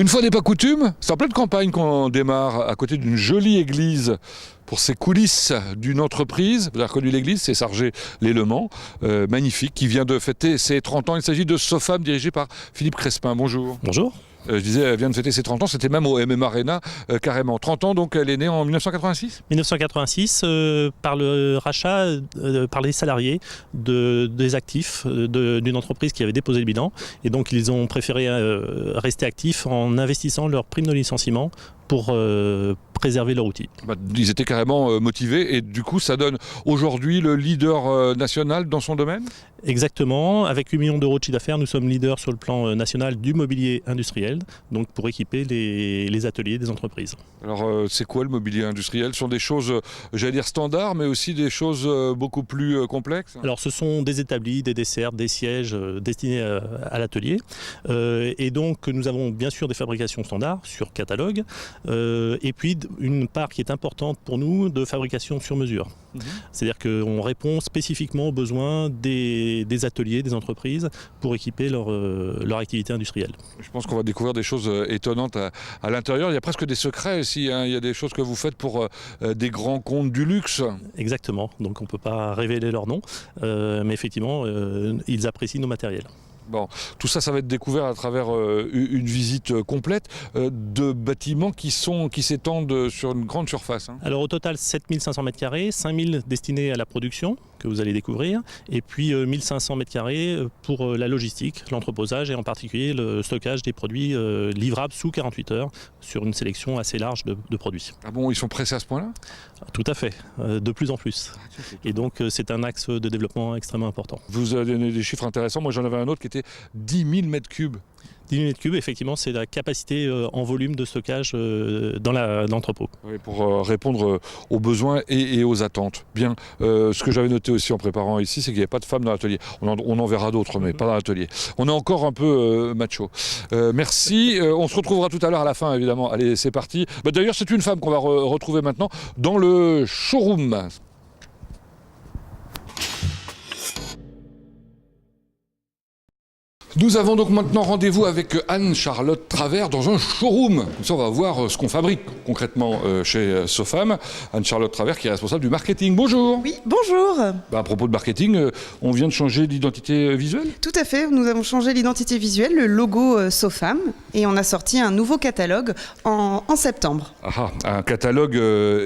Une fois n'est pas coutume, c'est en pleine campagne qu'on démarre à côté d'une jolie église pour ses coulisses d'une entreprise. Vous avez reconnu l'église, c'est Sargé-les-Lemans, magnifique, qui vient de fêter ses 30 ans. Il s'agit de Sofam, dirigé par Philippe Crespin. Bonjour. Bonjour. Je disais, elle vient de fêter ses 30 ans, c'était même au MM Arena, carrément. 30 ans, donc elle est née en 1986 1986, par le rachat par les salariés des actifs d'une entreprise qui avait déposé le bilan. Et donc ils ont préféré rester actifs en investissant leur prime de licenciement pour préserver leur outil. Ils étaient carrément motivés et du coup ça donne aujourd'hui le leader national dans son domaine. Exactement, avec 8 millions d'euros de chiffre d'affaires, nous sommes leaders sur le plan national du mobilier industriel, donc pour équiper les ateliers des entreprises. Alors c'est quoi le mobilier industriel? Ce sont des choses, j'allais dire standards, mais aussi des choses beaucoup plus complexes? Alors ce sont des établis, des dessertes, des sièges destinés à l'atelier. Et donc nous avons bien sûr des fabrications standards sur catalogue, et puis une part qui est importante pour nous de fabrication sur mesure. C'est-à-dire qu'on répond spécifiquement aux besoins des ateliers, des entreprises pour équiper leur activité industrielle. Je pense qu'on va découvrir des choses étonnantes à l'intérieur. Il y a presque des secrets aussi, hein. Il y a des choses que vous faites pour des grands comptes du luxe. Exactement, donc on ne peut pas révéler leur nom, mais effectivement, ils apprécient nos matériels. Bon, tout ça, ça va être découvert à travers une visite complète de bâtiments qui s'étendent sur une grande surface. Hein. Alors au total, 7500 m², 5000 destinés à la production, que vous allez découvrir, et puis 1500 m² pour la logistique, l'entreposage et en particulier le stockage des produits livrables sous 48 heures sur une sélection assez large de produits. Ah bon, ils sont pressés à ce point-là? Tout à fait, de plus en plus. Et donc c'est un axe de développement extrêmement important. Vous avez donné des chiffres intéressants, moi j'en avais un autre qui était 10 000 m3. 10 000 m3, effectivement, c'est la capacité en volume de stockage dans l'entrepôt. Oui, pour répondre aux besoins et aux attentes. Bien, ce que j'avais noté aussi en préparant ici, c'est qu'il n'y avait pas de femmes dans l'atelier. On en verra d'autres, mais pas dans l'atelier. On est encore un peu macho. Merci, on se retrouvera tout à l'heure à la fin, évidemment. Allez, c'est parti. D'ailleurs, c'est une femme qu'on va retrouver maintenant dans le showroom. Nous avons donc maintenant rendez-vous avec Anne-Charlotte Travers dans un showroom. Comme ça, on va voir ce qu'on fabrique concrètement chez Sofam. Anne-Charlotte Travers qui est responsable du marketing. Bonjour. Oui, bonjour. À propos de marketing, on vient de changer l'identité visuelle? Tout à fait, nous avons changé l'identité visuelle, le logo Sofam, et on a sorti un nouveau catalogue en septembre. Ah, un catalogue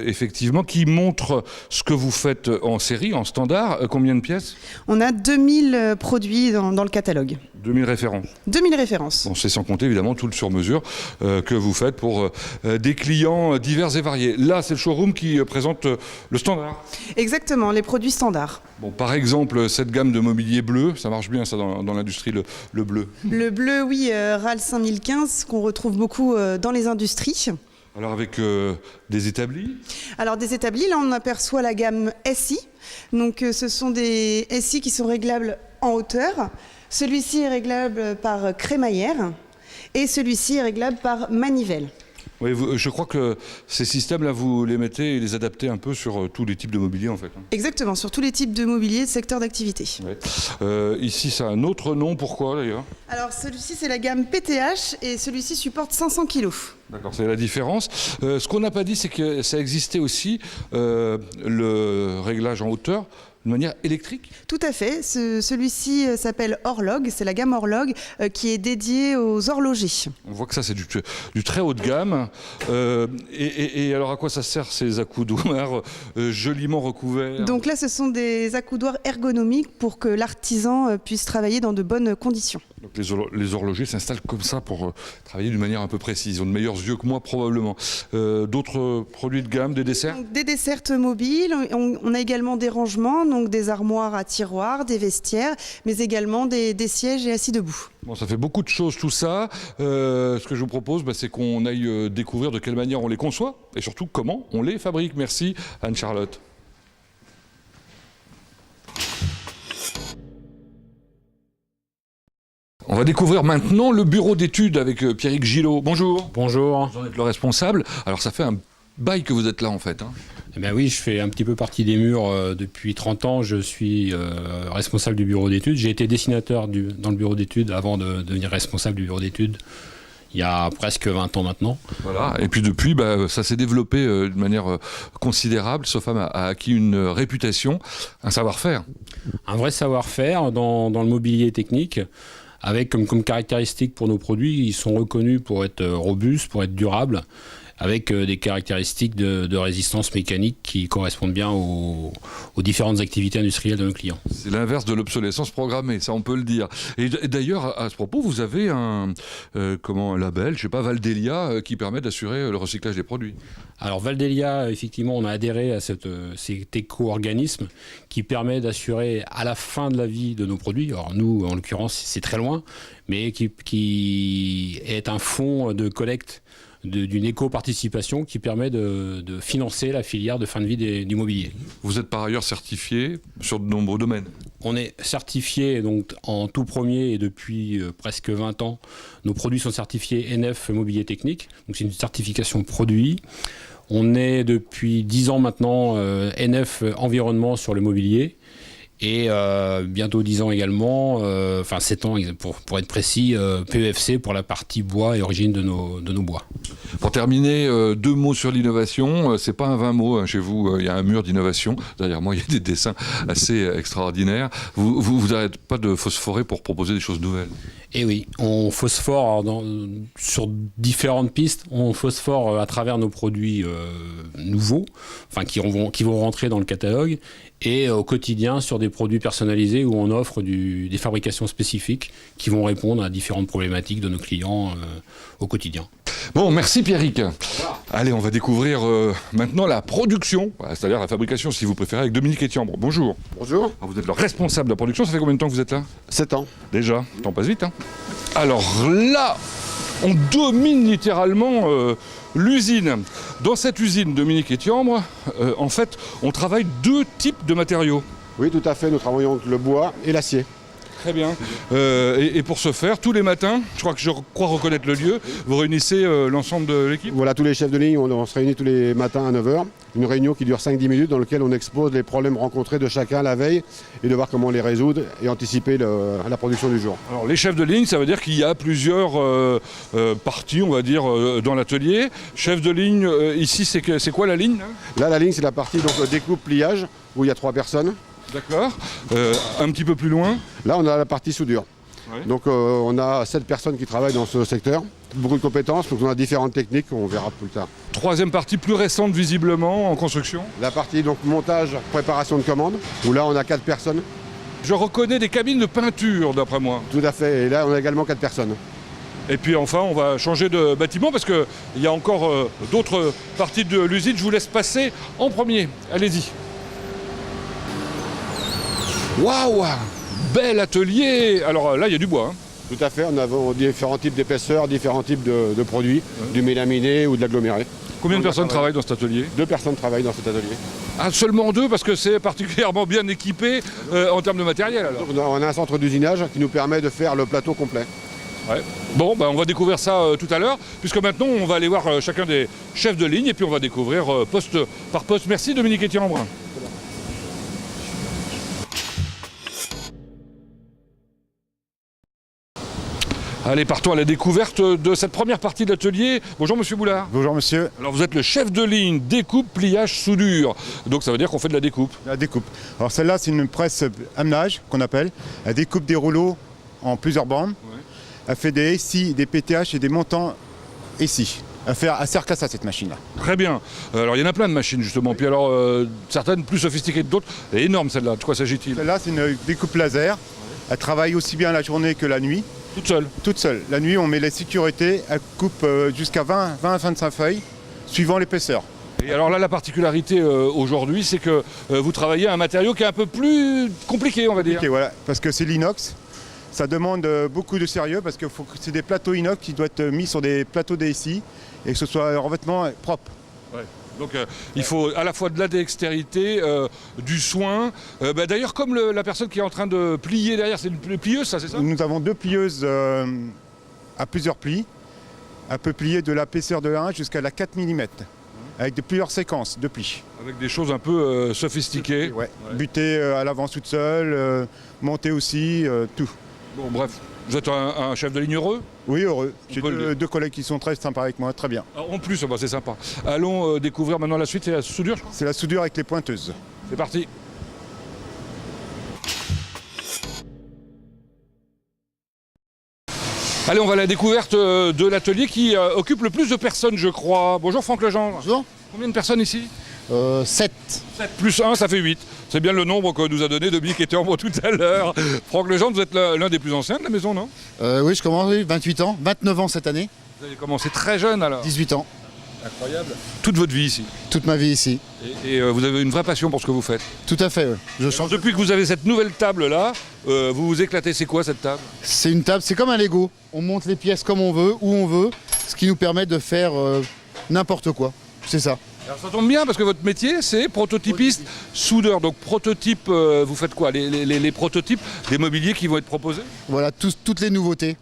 effectivement qui montre ce que vous faites en série, en standard. Combien de pièces? On a 2000 produits dans le catalogue. 2000 références. 2000 références. Bon, c'est sans compter évidemment tout le sur-mesure que vous faites pour des clients divers et variés. Là, c'est le showroom qui présente le standard. Exactement, les produits standards. Bon, par exemple, cette gamme de mobilier bleu, ça marche bien ça dans l'industrie, le bleu. Le bleu, oui, RAL 5015, qu'on retrouve beaucoup dans les industries. Alors avec des établis? Alors des établis, là on aperçoit la gamme SI. Donc ce sont des SI qui sont réglables en hauteur. Celui-ci est réglable par crémaillère et celui-ci est réglable par manivelle. Oui, je crois que ces systèmes-là, vous les mettez et les adaptez un peu sur tous les types de mobilier en fait. Exactement, sur tous les types de mobilier, de secteurs d'activité. Ouais. Ici, ça a un autre nom, pourquoi d'ailleurs? Alors celui-ci, c'est la gamme PTH et celui-ci supporte 500 kg. D'accord, c'est la différence. Ce qu'on n'a pas dit, c'est que ça existait aussi le réglage en hauteur de manière électrique? Tout à fait. Celui-ci s'appelle Horlog. C'est la gamme Horlog qui est dédiée aux horlogers. On voit que ça, c'est du très haut de gamme. Et alors, à quoi ça sert ces accoudoirs joliment recouverts? Donc là, ce sont des accoudoirs ergonomiques pour que l'artisan puisse travailler dans de bonnes conditions. Donc les horlogers s'installent comme ça pour travailler d'une manière un peu précise. Ils ont de meilleurs yeux que moi, probablement. D'autres produits de gamme, des desserts? Donc, des dessertes mobiles. On a également des rangements, donc des armoires à tiroirs, des vestiaires, mais également des sièges et assis debout. Bon, ça fait beaucoup de choses tout ça. Ce que je vous propose, c'est qu'on aille découvrir de quelle manière on les conçoit et surtout comment on les fabrique. Merci Anne-Charlotte. On va découvrir maintenant le bureau d'études avec Pierrick Gillot. Bonjour. Bonjour. Vous en êtes le responsable. Alors ça fait un bail que vous êtes là en fait. Hein. Eh bien oui, je fais un petit peu partie des murs depuis 30 ans. Je suis responsable du bureau d'études. J'ai été dessinateur dans le bureau d'études avant de devenir responsable du bureau d'études il y a presque 20 ans maintenant. Voilà. Et puis depuis, ça s'est développé de manière considérable. Sofam a acquis une réputation, un savoir-faire. Un vrai savoir-faire dans le mobilier technique, avec comme caractéristique pour nos produits, ils sont reconnus pour être robustes, pour être durables, avec des caractéristiques de résistance mécanique qui correspondent bien aux différentes activités industrielles de nos clients. C'est l'inverse de l'obsolescence programmée, ça on peut le dire. Et d'ailleurs, à ce propos, vous avez un label, je sais pas, Valdelia, qui permet d'assurer le recyclage des produits. Alors Valdelia, effectivement, on a adhéré à cet éco-organisme qui permet d'assurer à la fin de la vie de nos produits, alors nous, en l'occurrence, c'est très loin, mais qui est un fonds de collecte d'une éco-participation qui permet de financer la filière de fin de vie du mobilier. Vous êtes par ailleurs certifié sur de nombreux domaines. On est certifié donc en tout premier et depuis presque 20 ans. Nos produits sont certifiés NF Mobilier Technique, donc c'est une certification produit. On est depuis 10 ans maintenant NF Environnement sur le mobilier. Et bientôt 10 ans également, 7 ans pour être précis, PEFC pour la partie bois et origine de nos bois. Pour terminer, 2 mots sur l'innovation. C'est pas un 20 mots chez vous, il y a un mur d'innovation. Derrière moi, il y a des dessins assez extraordinaires. Vous n'arrêtez pas de phosphorer pour proposer des choses nouvelles. Et oui, on phosphore sur différentes pistes. On phosphore à travers nos produits nouveaux, qui vont rentrer dans le catalogue, et au quotidien sur des produits personnalisés où on offre des fabrications spécifiques qui vont répondre à différentes problématiques de nos clients au quotidien. Bon, merci Pierrick. Allez, on va découvrir maintenant la production, c'est-à-dire la fabrication si vous préférez, avec Dominique Etiambre. Bonjour. Bonjour. Alors, vous êtes le responsable de la production, ça fait combien de temps que vous êtes là? 7 ans. Déjà, le temps passe vite. Alors là, on domine littéralement l'usine. Dans cette usine, Dominique Etiambre, en fait, on travaille 2 types de matériaux. Oui, tout à fait. Nous travaillons avec le bois et l'acier. Très bien. Et pour ce faire, tous les matins, je crois reconnaître le lieu, vous réunissez l'ensemble de l'équipe? Voilà, tous les chefs de ligne, on se réunit tous les matins à 9h. Une réunion qui dure 5-10 minutes dans laquelle on expose les problèmes rencontrés de chacun la veille et de voir comment les résoudre et anticiper la production du jour. Alors les chefs de ligne, ça veut dire qu'il y a plusieurs parties, on va dire, dans l'atelier. Chef de ligne, ici, c'est quoi la ligne Là, la ligne, c'est la partie découpe-pliage où il y a 3 personnes. D'accord. Un petit peu plus loin. Là, on a la partie soudure. Ouais. Donc, on a 7 personnes qui travaillent dans ce secteur. Beaucoup de compétences, donc on a différentes techniques qu'on verra plus tard. 3e partie plus récente, visiblement, en construction. La partie montage, préparation de commande, où là, on a 4 personnes. Je reconnais des cabines de peinture, d'après moi. Tout à fait. Et là, on a également 4 personnes. Et puis enfin, on va changer de bâtiment parce qu'il y a encore d'autres parties de l'usine. Je vous laisse passer en premier. Allez-y. Waouh! Bel atelier! Alors là, il y a du bois. Tout à fait, on a différents types d'épaisseurs, différents types de produits, du mélaminé ou de l'aggloméré. Combien de personnes travaillent dans cet atelier? 2 personnes travaillent dans cet atelier. Ah, seulement 2 parce que c'est particulièrement bien équipé en termes de matériel alors. On a un centre d'usinage qui nous permet de faire le plateau complet. Ouais. Bon, on va découvrir ça tout à l'heure, puisque maintenant on va aller voir chacun des chefs de ligne et puis on va découvrir poste par poste. Merci Dominique Etiambre. Allez, partons à la découverte de cette première partie de l'atelier. Bonjour Monsieur Boulard. Bonjour monsieur. Alors vous êtes le chef de ligne découpe, pliage, soudure. Donc ça veut dire qu'on fait de la découpe. La découpe. Alors celle-là c'est une presse amenage qu'on appelle. Elle découpe des rouleaux en plusieurs bandes. Ouais. Elle fait des SI, des PTH et des montants SI. Elle sert qu'à ça cette machine-là. Très bien. Alors il y en a plein de machines justement. Puis alors certaines plus sophistiquées que d'autres. Elle est énorme celle-là. De quoi s'agit-il? Celle-là c'est une découpe laser. Elle travaille aussi bien la journée que la nuit. Toute seule? Toute seule. La nuit, on met les sécurités, elle coupe jusqu'à 20 à 25 feuilles, suivant l'épaisseur. Et alors là, la particularité aujourd'hui, c'est que vous travaillez un matériau qui est un peu plus compliqué, on va dire. Okay, voilà, parce que c'est l'inox. Ça demande beaucoup de sérieux, parce que c'est des plateaux inox qui doivent être mis sur des plateaux DSI et que ce soit un revêtement propre. Ouais. Donc il faut à la fois de la dextérité, du soin. D'ailleurs, comme la personne qui est en train de plier derrière, c'est une plieuse, ça, c'est ça? Nous avons 2 plieuses à plusieurs plis. Elle peut plier de l'épaisseur de 1 jusqu'à la 4 mm, avec plusieurs séquences de plis. Avec des choses un peu sophistiquées. Ouais. Buter à l'avance toute seule, monter aussi, tout. Bon, bref, vous êtes un chef de ligne heureux? Oui, heureux. J'ai peut le dire. deux collègues qui sont très sympas avec moi, très bien. En plus, bah, c'est sympa. Allons découvrir maintenant la suite, c'est la soudure, je crois. C'est la soudure avec les pointeuses. C'est parti. Allez, on va à la découverte de l'atelier qui occupe le plus de personnes, je crois. Bonjour Franck Legendre. Bonjour. Combien de personnes ici? 7. 7 plus 1, ça fait 8. C'est bien le nombre que nous a donné Dominique Ettermont tout à l'heure. Franck Legendre, vous êtes l'un des plus anciens de la maison, non? Oui, je commence, oui, 28 ans, 29 ans cette annne, Vous avez commencé très jeune alors. 18 ans, Incroyable. Toute votre vie ici. toute ma vie ici. Et vous avez une vraie passion pour ce que vous faites. Tout à fait, oui. Je Alors, change. depuis que vous avez cette nouvelle table là, vous vous éclatez. C'est quoi cette table? C'est une table, c'est comme un Lego. On monte les pièces comme on veut, où on veut, ce qui nous permet de faire n'importe quoi. C'est ça. Alors ça tombe bien parce que votre métier c'est prototypiste soudeur. Donc prototype, vous faites quoi? Les prototypes des mobiliers qui vont être proposés? Voilà, toutes les nouveautés.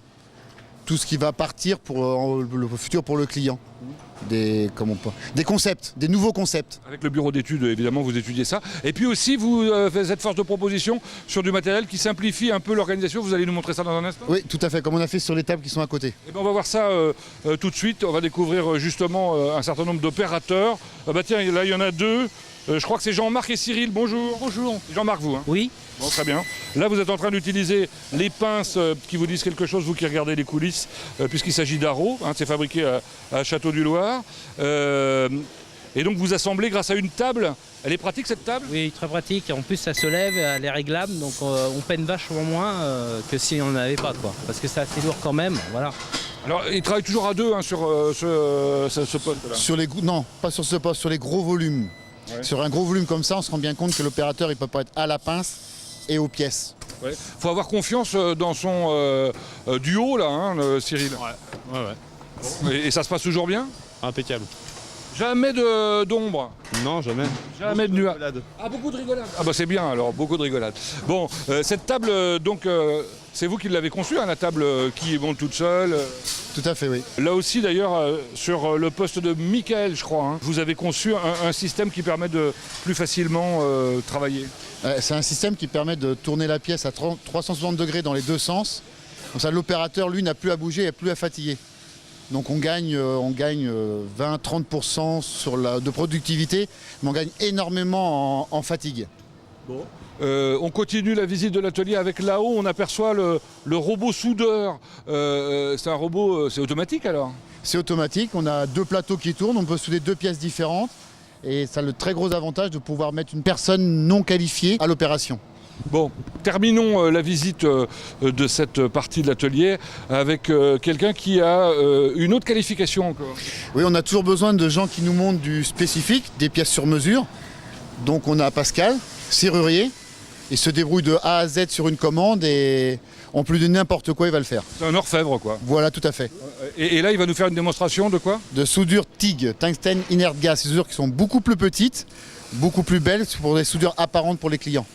Tout ce qui va partir pour le futur pour le client. Des concepts, des nouveaux concepts. Avec le bureau d'études, évidemment, vous étudiez ça. Et puis aussi, vous faites force de proposition sur du matériel qui simplifie un peu l'organisation. Vous allez nous montrer ça dans un instant? Oui, tout à fait, comme on a fait sur les tables qui sont à côté. Eh ben, on va voir ça tout de suite. On va découvrir justement un certain nombre d'opérateurs. Tiens, là, il y en a deux. Je crois que c'est Jean-Marc et Cyril. Bonjour. Bonjour. Jean-Marc, vous, hein? Oui, Bon, très bien. Là, vous êtes en train d'utiliser les pinces qui vous disent quelque chose, vous qui regardez les coulisses, puisqu'il s'agit d'Arrow. C'est fabriqué à Château-du-Loir. Et donc, vous assemblez grâce à une table. Elle est pratique, cette table? oui, très pratique. En plus, ça se lève, elle est réglable, donc on peine vachement moins que si on n'en avait pas, quoi. Parce que c'est assez lourd quand même, voilà. Alors, ils travaillent toujours à deux sur ce poste-là. Non, pas sur ce poste, sur les gros volumes. Ouais. Sur un gros volume comme ça, on se rend bien compte que l'opérateur il peut pas être à la pince et aux pièces. Il faut avoir confiance dans son duo, là, hein, Cyril. Ouais. Et ça se passe toujours bien? Impeccable. Jamais d'ombre? Non, jamais. Jamais de nuages? Ah, beaucoup de rigolade. Ah bah c'est bien alors, beaucoup de rigolade. Bon, cette table, donc, c'est vous qui l'avez conçue, hein, la table qui monte toute seule. Tout à fait, oui. Là aussi d'ailleurs, sur le poste de Michael, je crois, hein, vous avez conçu un système qui permet de plus facilement travailler. C'est un système qui permet de tourner la pièce à 360 degrés dans les deux sens. Comme ça, l'opérateur, lui, n'a plus à bouger et plus à fatiguer. Donc on gagne 20-30% de productivité, mais on gagne énormément en fatigue. On continue la visite de l'atelier avec là-haut, on aperçoit le robot soudeur. C'est un robot, c'est automatique alors? C'est automatique, on a deux plateaux qui tournent, on peut souder deux pièces différentes. Et ça a le très gros avantage de pouvoir mettre une personne non qualifiée à l'opération. Bon, terminons la visite de cette partie de l'atelier avec quelqu'un qui a une autre qualification encore. Oui, on a toujours besoin de gens qui nous montrent du spécifique, des pièces sur mesure. Donc on a Pascal, serrurier, il se débrouille de A à Z sur une commande et en plus de n'importe quoi, il va le faire. C'est un orfèvre quoi. Voilà, tout à fait. Et là, il va nous faire une démonstration de quoi? De soudure TIG, Tungsten Inert Gas, ces soudures qui sont beaucoup plus petites, beaucoup plus belles pour des soudures apparentes pour les clients.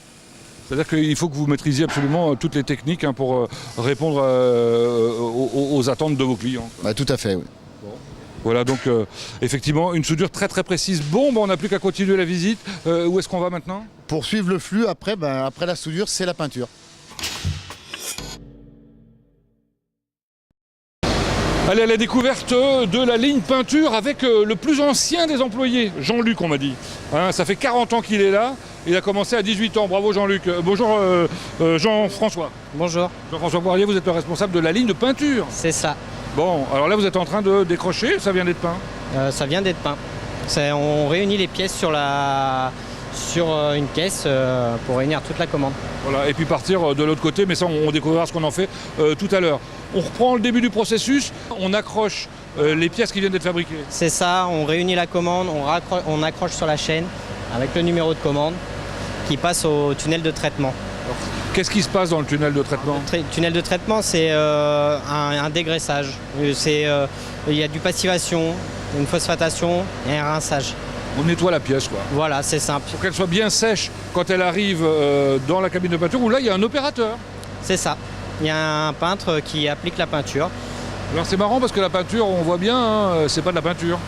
C'est-à-dire qu'il faut que vous maîtrisiez absolument toutes les techniques hein, pour répondre aux attentes de vos clients. Bah, tout à fait, oui. Voilà donc effectivement une soudure très très précise. Bon, on n'a plus qu'à continuer la visite. Où est-ce qu'on va maintenant? Pour suivre le flux, après la soudure, c'est la peinture. Allez à la découverte de la ligne peinture avec le plus ancien des employés, Jean-Luc on m'a dit. Hein, ça fait 40 ans qu'il est là, il a commencé à 18 ans, bravo Jean-Luc. Bonjour Jean-François. Bonjour, Jean-François Poirier, vous êtes le responsable de la ligne de peinture. c'est ça. Bon, alors là vous êtes en train de décrocher, ça vient d'être peint. Ça vient d'être peint. On réunit les pièces sur une caisse pour réunir toute la commande. Voilà, et puis partir de l'autre côté, mais ça on découvrira ce qu'on en fait tout à l'heure. On reprend le début du processus, on accroche les pièces qui viennent d'être fabriquées. C'est ça, on réunit la commande, on accroche sur la chaîne avec le numéro de commande qui passe au tunnel de traitement. Qu'est-ce qui se passe dans le tunnel de traitement? Le tunnel de traitement, c'est un dégraissage. Il y a du passivation, une phosphatation et un rinçage. On nettoie la pièce quoi. Voilà, c'est simple. Pour qu'elle soit bien sèche quand elle arrive dans la cabine de peinture, où là il y a un opérateur. C'est ça. Il y a un peintre qui applique la peinture. Alors c'est marrant parce que la peinture, on voit bien, hein, c'est pas de la peinture.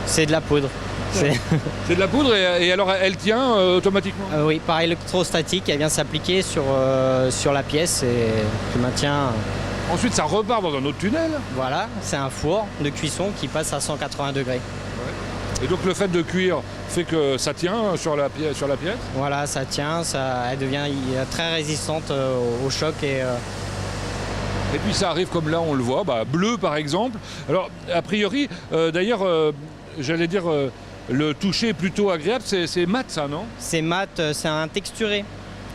C'est de la poudre. C'est de la poudre et alors elle tient automatiquement. Oui, par électrostatique, elle vient s'appliquer sur la pièce et tu maintiens Ensuite, ça repart dans un autre tunnel. Voilà, c'est un four de cuisson qui passe à 180 degrés. Et donc le fait de cuire fait que ça tient sur la pièce. Voilà, ça tient, elle devient très résistante au choc Et puis ça arrive comme là, on le voit, bleu par exemple. Alors, a priori, d'ailleurs, j'allais dire, le toucher est plutôt agréable. C'est mat, ça, non? C'est mat, c'est un texturé.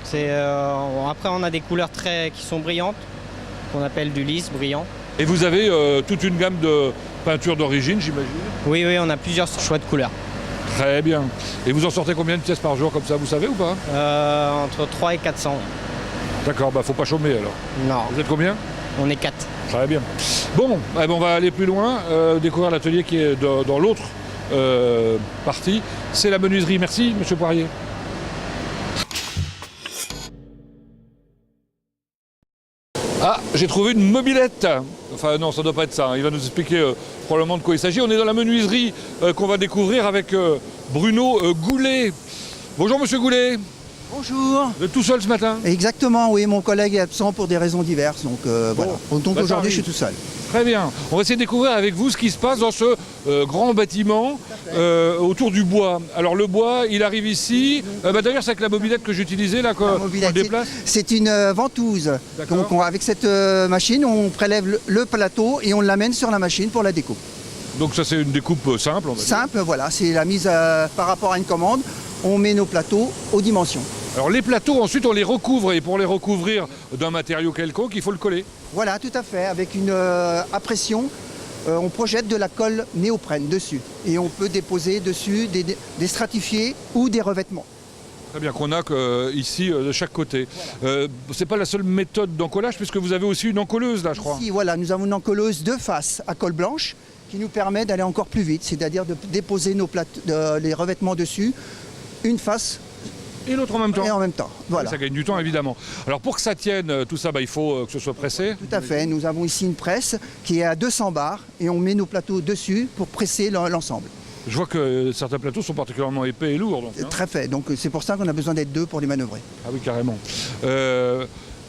Après, on a des couleurs qui sont brillantes, qu'on appelle du lisse, brillant. Et vous avez toute une gamme de peintures d'origine, j'imagine? Oui, on a plusieurs choix de couleurs. Très bien. Et vous en sortez combien de pièces par jour comme ça, vous savez ou pas? Entre 3 et 400. D'accord, faut pas chômer alors. Non. Vous êtes combien? On est 4. Très bien. Bon, on va aller plus loin, découvrir l'atelier qui est dans l'autre partie. C'est la menuiserie. Merci, monsieur Poirier. Ah, j'ai trouvé une mobilette. Enfin non, ça ne doit pas être ça. Il va nous expliquer probablement de quoi il s'agit. On est dans la menuiserie qu'on va découvrir avec Bruno Goulet. Bonjour monsieur Goulet. Bonjour. Vous êtes tout seul ce matin? Exactement, oui. Mon collègue est absent pour des raisons diverses. Donc voilà. Donc aujourd'hui, je suis tout seul. Très bien. On va essayer de découvrir avec vous ce qui se passe dans ce grand bâtiment autour du bois. Alors le bois, il arrive ici. D'ailleurs, c'est avec la mobilette que j'utilisais là qu'on le déplace. C'est une ventouse. Donc avec cette machine, on prélève le plateau et on l'amène sur la machine pour la découpe. Donc ça, c'est une découpe simple, on va dire. Simple, voilà. C'est la mise par rapport à une commande. On met nos plateaux aux dimensions. Alors les plateaux, ensuite, on les recouvre. Et pour les recouvrir d'un matériau quelconque, il faut le coller. Voilà, tout à fait. Avec une à pression, on projette de la colle néoprène dessus. Et on peut déposer dessus des stratifiés ou des revêtements. Très bien, qu'on a ici de chaque côté. Voilà. C'est pas la seule méthode d'encollage, puisque vous avez aussi une encolleuse là, je crois. Ici, voilà, nous avons une encolleuse de face à colle blanche qui nous permet d'aller encore plus vite, c'est-à-dire de déposer les revêtements dessus, une face et l'autre en même temps. Et en même temps, voilà. Ça gagne du temps évidemment. Alors pour que ça tienne tout ça, il faut que ce soit pressé. Tout à fait, nous avons ici une presse qui est à 200 bars et on met nos plateaux dessus pour presser l'ensemble. Je vois que certains plateaux sont particulièrement épais et lourds. Donc, hein. Très fait, donc c'est pour ça qu'on a besoin d'être deux pour les manœuvrer. Ah oui, carrément.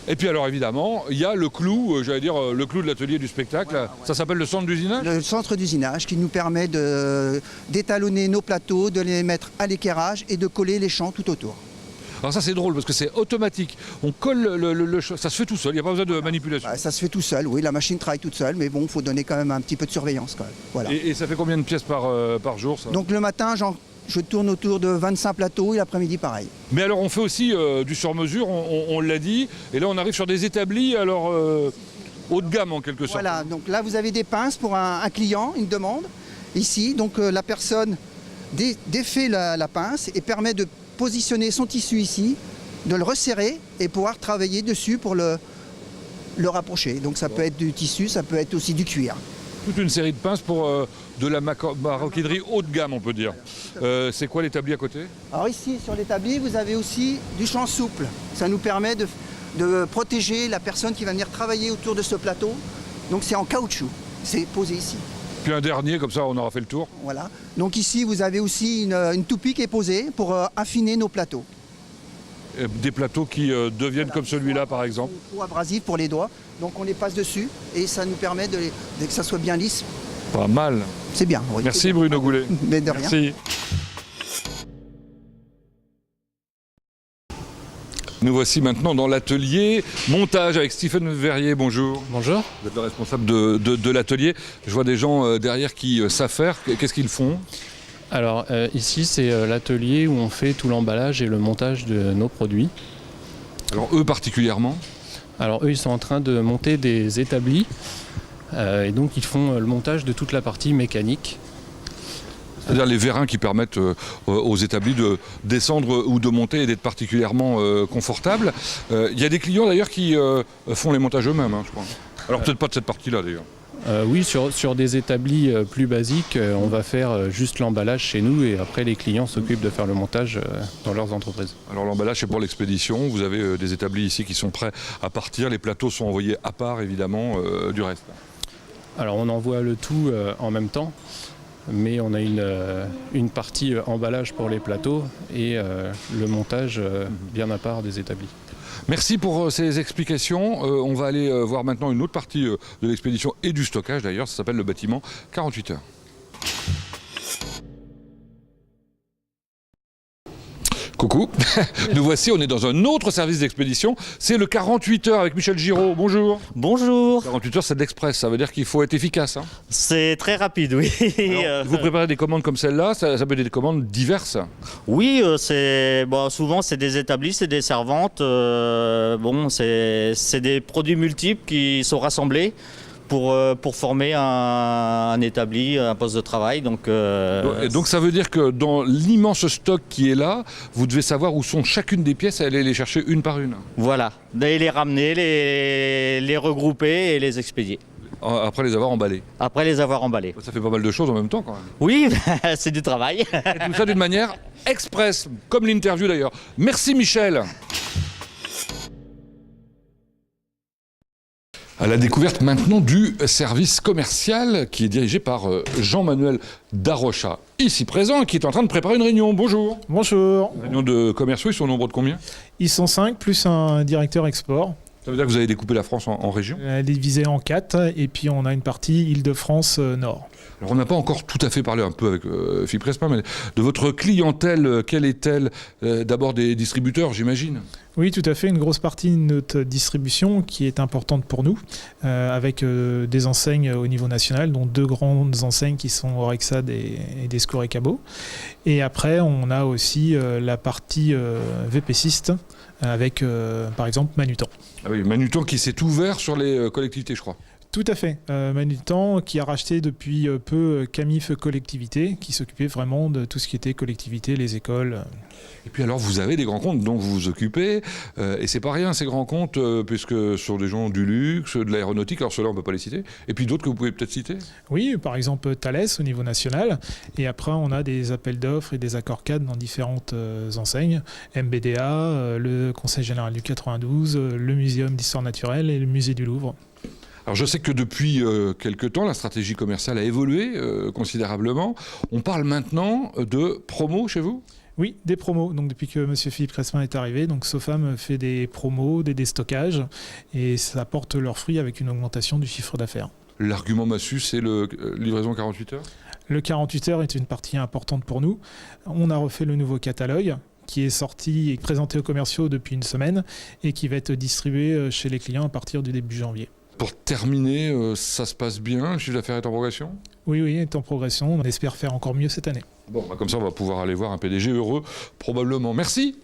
Et puis alors évidemment, il y a le clou, j'allais dire le clou de l'atelier du spectacle. Voilà. Ça s'appelle le centre d'usinage? Le centre d'usinage qui nous permet d'étalonner nos plateaux, de les mettre à l'équerrage et de coller les champs tout autour. Alors ça c'est drôle parce que c'est automatique. On colle ça se fait tout seul, il n'y a pas besoin de manipulation. Ça se fait tout seul, oui, la machine travaille toute seule, mais bon, il faut donner quand même un petit peu de surveillance quand même. Voilà. Et ça fait combien de pièces par jour ça? Donc le matin, je tourne autour de 25 plateaux et l'après-midi pareil. Mais alors on fait aussi du sur-mesure, on l'a dit, et là on arrive sur des établis alors haut de gamme en quelque sorte. Voilà, donc là vous avez des pinces pour un client, une demande. Ici, donc la personne défait la pince et permet de positionner son tissu ici, de le resserrer et pouvoir travailler dessus pour le rapprocher. Donc ça peut être du tissu, ça peut être aussi du cuir. Toute une série de pinces pour de la maroquinerie haut de gamme, on peut dire. C'est quoi l'établi à côté? Alors ici, sur l'établi, vous avez aussi du champ souple. Ça nous permet de protéger la personne qui va venir travailler autour de ce plateau. Donc c'est en caoutchouc, c'est posé ici. Puis un dernier, comme ça on aura fait le tour. Voilà. Donc ici, vous avez aussi une toupie qui est posée pour affiner nos plateaux. Des plateaux qui deviennent comme celui-là par exemple. Ou abrasifs pour les doigts. Donc on les passe dessus et ça nous permet que ça soit bien lisse. Pas mal. C'est bien. Oui. Merci Bruno Goulet. Mais de rien. Merci. Nous voici maintenant dans l'atelier montage avec Stéphane Verrier. Bonjour. Bonjour. Vous êtes le responsable de l'atelier. Je vois des gens derrière qui savent faire. Qu'est-ce qu'ils font? Alors ici c'est l'atelier où on fait tout l'emballage et le montage de nos produits. Alors eux particulièrement? Alors eux ils sont en train de monter des établis et donc ils font le montage de toute la partie mécanique. C'est-à-dire les vérins qui permettent aux établis de descendre ou de monter et d'être particulièrement confortables. Il y a des clients d'ailleurs qui font les montages eux-mêmes, hein, je crois. Alors peut-être pas de cette partie-là d'ailleurs. Oui, sur des établis plus basiques, on va faire juste l'emballage chez nous et après les clients s'occupent de faire le montage dans leurs entreprises. Alors l'emballage c'est pour l'expédition, vous avez des établis ici qui sont prêts à partir, les plateaux sont envoyés à part évidemment du reste. Alors on envoie le tout en même temps. mais on a une partie emballage pour les plateaux et le montage bien à part des établis. Merci pour ces explications. On va aller voir maintenant une autre partie de l'expédition et du stockage d'ailleurs. Ça s'appelle le bâtiment 48 heures. Coucou, nous voici, on est dans un autre service d'expédition, c'est le 48 heures avec Michel Giraud, bonjour. Bonjour. 48 heures c'est de l'express, ça veut dire qu'il faut être efficace. Hein. C'est très rapide, oui. Alors, vous préparez des commandes comme celle-là, ça peut être des commandes diverses. Oui, souvent c'est des établis, c'est des servantes, c'est des produits multiples qui sont rassemblés pour former un établi, un poste de travail. Donc ça veut dire que dans l'immense stock qui est là, vous devez savoir où sont chacune des pièces et aller les chercher une par une. Voilà, et les ramener, les regrouper et les expédier. Après les avoir emballés. Après les avoir emballés. Ça fait pas mal de choses en même temps quand même. Oui, c'est du travail. Et tout ça d'une manière express, comme l'interview d'ailleurs. Merci Michel. À la découverte maintenant du service commercial qui est dirigé par Jean-Manuel Darocha, ici présent, qui est en train de préparer une réunion. Bonjour. Bonjour. Une réunion de commerciaux, ils sont au nombre de combien? Ils sont 5, plus un directeur export. Ça veut dire que vous avez découpé la France en régions? Elle est divisée en 4, et puis on a une partie Île-de-France Nord. Alors on n'a pas encore tout à fait parlé un peu avec Philippe Crespin, mais de votre clientèle, quelle est-elle? D'abord des distributeurs, j'imagine? Oui, tout à fait. Une grosse partie de notre distribution qui est importante pour nous, avec des enseignes au niveau national, dont 2 grandes enseignes qui sont Orexad et Descours et Cabot. Et après, on a aussi la partie VPCiste, avec par exemple Manutan. Ah oui, Manutan qui s'est ouvert sur les collectivités, je crois. Tout à fait. Manutan qui a racheté depuis peu Camif Collectivité, qui s'occupait vraiment de tout ce qui était collectivité, les écoles. Et puis alors vous avez des grands comptes dont vous vous occupez, et c'est pas rien ces grands comptes, puisque ce sont des gens du luxe, de l'aéronautique, alors ceux-là on peut pas les citer, et puis d'autres que vous pouvez peut-être citer? Oui, par exemple Thales au niveau national, et après on a des appels d'offres et des accords cadres dans différentes enseignes, MBDA, le Conseil Général du 92, le Muséum d'Histoire Naturelle et le Musée du Louvre. Alors je sais que depuis quelques temps, la stratégie commerciale a évolué considérablement. On parle maintenant de promos chez vous? Oui, des promos. Donc depuis que M. Philippe Crespin est arrivé, donc Sofam fait des promos, des déstockages, et ça porte leurs fruits avec une augmentation du chiffre d'affaires. L'argument massu, c'est le livraison 48 heures? Le 48 heures est une partie importante pour nous. On a refait le nouveau catalogue qui est sorti et présenté aux commerciaux depuis une semaine et qui va être distribué chez les clients à partir du début janvier. Pour terminer, ça se passe bien? Le chiffre d'affaires est en progression? Oui, il est en progression. On espère faire encore mieux cette année. Bon, comme ça, on va pouvoir aller voir un PDG heureux, probablement. Merci.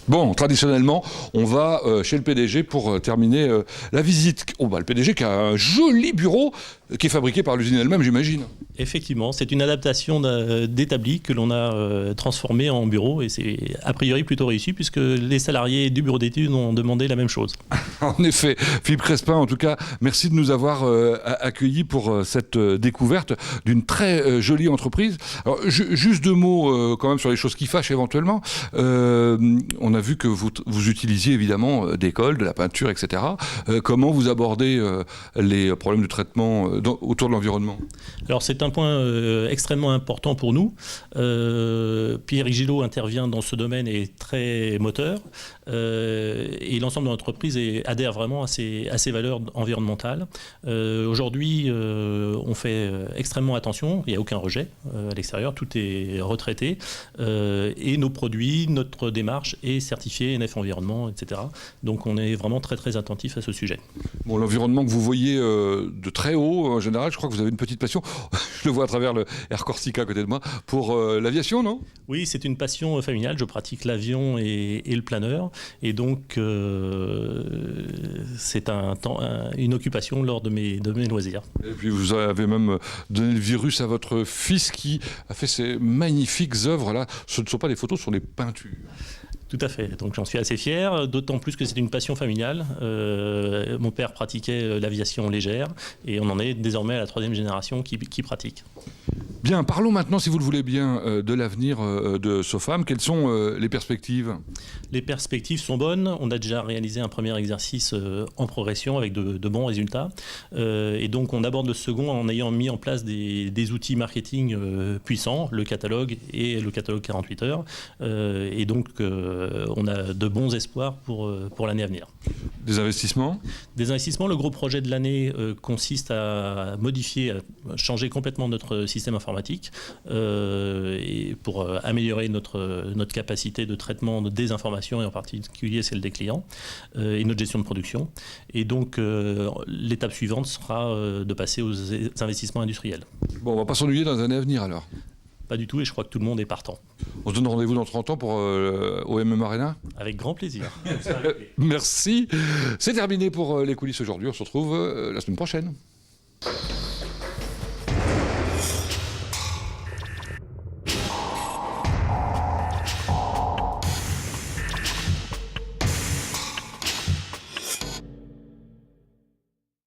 Bon, traditionnellement, on va chez le PDG pour terminer la visite. Le PDG qui a un joli bureau qui est fabriqué par l'usine elle-même, j'imagine. Effectivement, c'est une adaptation d'établi que l'on a transformé en bureau et c'est a priori plutôt réussi puisque les salariés du bureau d'études ont demandé la même chose. En effet, Philippe Crespin, en tout cas, merci de nous avoir accueillis pour cette découverte d'une très jolie entreprise. Alors, juste 2 mots quand même sur les choses qui fâchent éventuellement. On a vu que vous utilisiez évidemment des cols, de la peinture, etc. Comment vous abordez les problèmes de traitement autour de l'environnement? Alors c'est un point extrêmement important pour nous. Pierre Gillot intervient dans ce domaine et est très moteur. Et l'ensemble de l'entreprise adhère vraiment à ces valeurs environnementales. Aujourd'hui, on fait extrêmement attention. Il n'y a aucun rejet à l'extérieur. Tout est retraité. Et nos produits, notre démarche est certifiée NF Environnement, etc. Donc on est vraiment très très attentif à ce sujet. Bon, l'environnement que vous voyez de très haut, en général, je crois que vous avez une petite passion, je le vois à travers le Air Corsica à côté de moi, pour l'aviation, non? Oui, c'est une passion familiale. Je pratique l'avion et le planeur. Et donc, c'est une occupation lors de mes loisirs. Et puis, vous avez même donné le virus à votre fils qui a fait ces magnifiques œuvres-là. Ce ne sont pas des photos, ce sont des peintures. Tout à fait. Donc j'en suis assez fier, d'autant plus que c'est une passion familiale. Mon père pratiquait l'aviation légère et on en est désormais à la 3e génération qui pratique. Bien, parlons maintenant, si vous le voulez bien, de l'avenir de SOFAM. Quelles sont les perspectives ? Les perspectives sont bonnes. On a déjà réalisé un premier exercice en progression avec de bons résultats. Et donc, on aborde le second en ayant mis en place des outils marketing puissants, le catalogue et le catalogue 48 heures. Et donc, on a de bons espoirs pour l'année à venir. Des investissements ? Des investissements. Le gros projet de l'année consiste à modifier, à changer complètement notre système informatique et pour améliorer notre capacité de traitement des informations et en particulier celle des clients et notre gestion de production. Et donc l'étape suivante sera de passer aux investissements industriels. Bon, on ne va pas s'ennuyer dans les années à venir alors ? Pas du tout, et je crois que tout le monde est partant. On se donne rendez-vous dans 30 ans pour OMM Arena ? Avec grand plaisir. Merci. C'est terminé pour les coulisses aujourd'hui. On se retrouve la semaine prochaine.